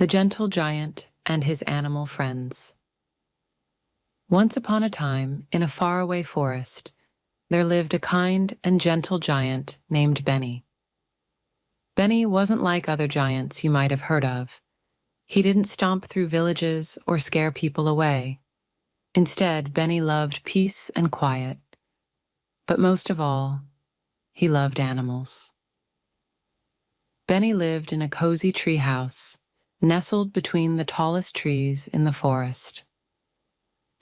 The Gentle Giant and His Animal Friends. Once upon a time, in a faraway forest, there lived a kind and gentle giant named Benny. Benny wasn't like other giants you might have heard of. He didn't stomp through villages or scare people away. Instead, Benny loved peace and quiet. But most of all, he loved animals. Benny lived in a cozy tree house, nestled between the tallest trees in the forest.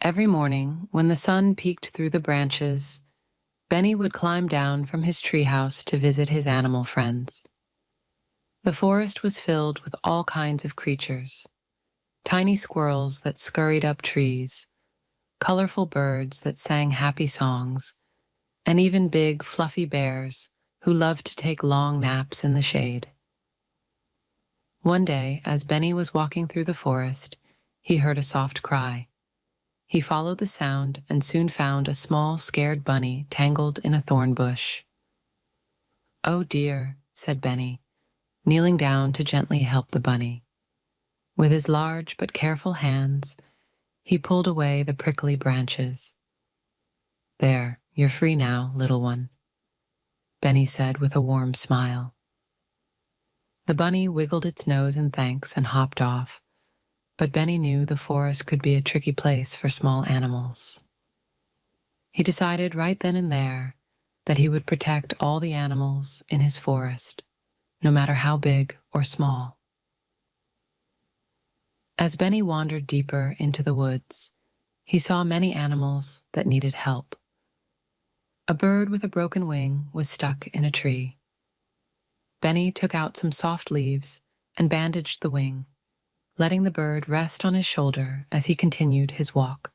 Every morning, when the sun peeked through the branches, Benny would climb down from his treehouse to visit his animal friends. The forest was filled with all kinds of creatures: tiny squirrels that scurried up trees, colorful birds that sang happy songs, and even big, fluffy bears who loved to take long naps in the shade. One day, as Benny was walking through the forest, he heard a soft cry. He followed the sound and soon found a small, scared bunny tangled in a thorn bush. "Oh dear," said Benny, kneeling down to gently help the bunny. With his large but careful hands, he pulled away the prickly branches. "There, you're free now, little one," Benny said with a warm smile. The bunny wiggled its nose in thanks and hopped off, but Benny knew the forest could be a tricky place for small animals. He decided right then and there that he would protect all the animals in his forest, no matter how big or small. As Benny wandered deeper into the woods, he saw many animals that needed help. A bird with a broken wing was stuck in a tree. Benny took out some soft leaves and bandaged the wing, letting the bird rest on his shoulder as he continued his walk.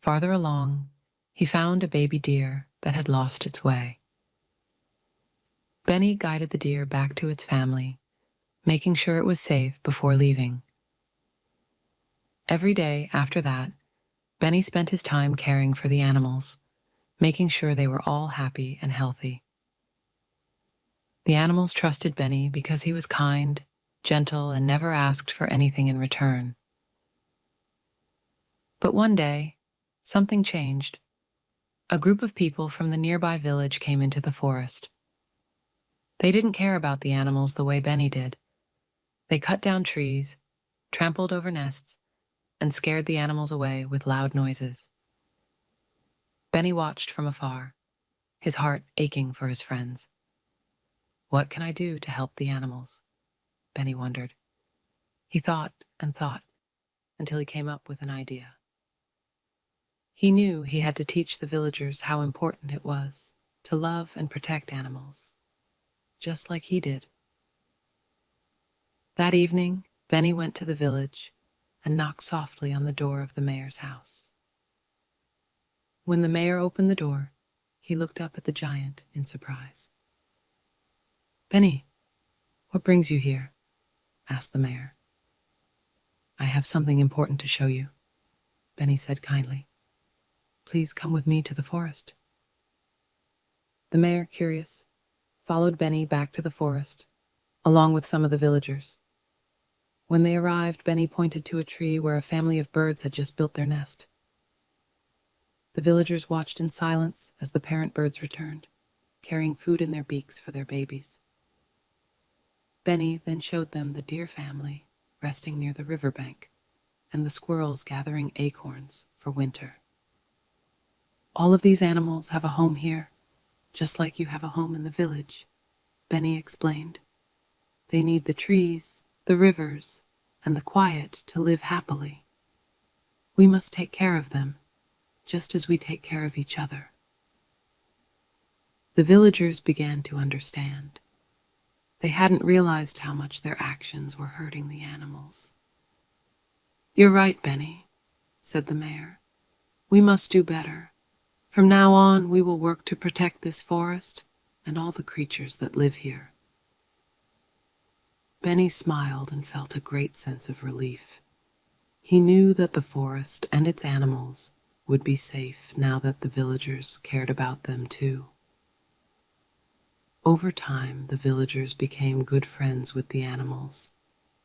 Farther along, he found a baby deer that had lost its way. Benny guided the deer back to its family, making sure it was safe before leaving. Every day after that, Benny spent his time caring for the animals, making sure they were all happy and healthy. The animals trusted Benny because he was kind, gentle, and never asked for anything in return. But one day, something changed. A group of people from the nearby village came into the forest. They didn't care about the animals the way Benny did. They cut down trees, trampled over nests, and scared the animals away with loud noises. Benny watched from afar, his heart aching for his friends. What can I do to help the animals? Benny wondered. He thought and thought until he came up with an idea. He knew he had to teach the villagers how important it was to love and protect animals, just like he did. That evening, Benny went to the village and knocked softly on the door of the mayor's house. When the mayor opened the door, he looked up at the giant in surprise. "Benny, what brings you here?" asked the mayor. "I have something important to show you," Benny said kindly. "Please come with me to the forest." The mayor, curious, followed Benny back to the forest, along with some of the villagers. When they arrived, Benny pointed to a tree where a family of birds had just built their nest. The villagers watched in silence as the parent birds returned, carrying food in their beaks for their babies. Benny then showed them the deer family resting near the riverbank and the squirrels gathering acorns for winter. "All of these animals have a home here, just like you have a home in the village," Benny explained. "They need the trees, the rivers, and the quiet to live happily. We must take care of them, just as we take care of each other." The villagers began to understand. They hadn't realized how much their actions were hurting the animals. "You're right, Benny," said the mayor. "We must do better. From now on, we will work to protect this forest and all the creatures that live here." Benny smiled and felt a great sense of relief. He knew that the forest and its animals would be safe now that the villagers cared about them too. Over time, the villagers became good friends with the animals,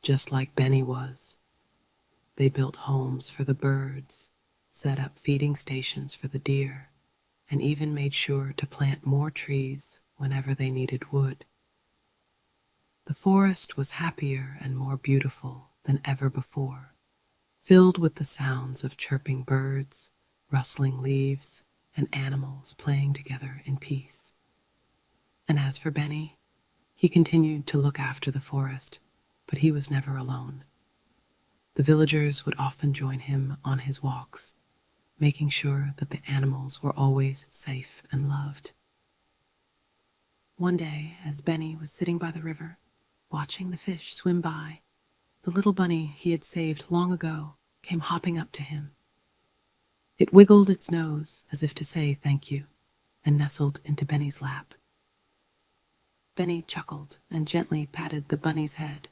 just like Benny was. They built homes for the birds, set up feeding stations for the deer, and even made sure to plant more trees whenever they needed wood. The forest was happier and more beautiful than ever before, filled with the sounds of chirping birds, rustling leaves, and animals playing together in peace. And as for Benny, he continued to look after the forest, but he was never alone. The villagers would often join him on his walks, making sure that the animals were always safe and loved. One day, as Benny was sitting by the river, watching the fish swim by, the little bunny he had saved long ago came hopping up to him. It wiggled its nose as if to say thank you, and nestled into Benny's lap. Benny chuckled and gently patted the bunny's head.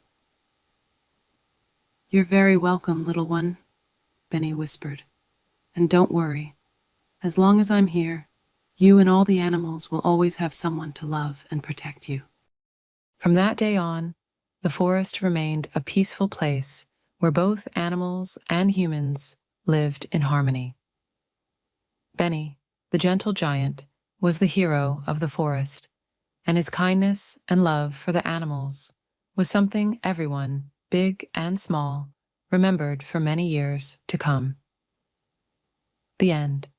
"You're very welcome, little one," Benny whispered. "And don't worry. As long as I'm here, you and all the animals will always have someone to love and protect you." From that day on, the forest remained a peaceful place where both animals and humans lived in harmony. Benny, the gentle giant, was the hero of the forest, and his kindness and love for the animals was something everyone, big and small, remembered for many years to come. The end.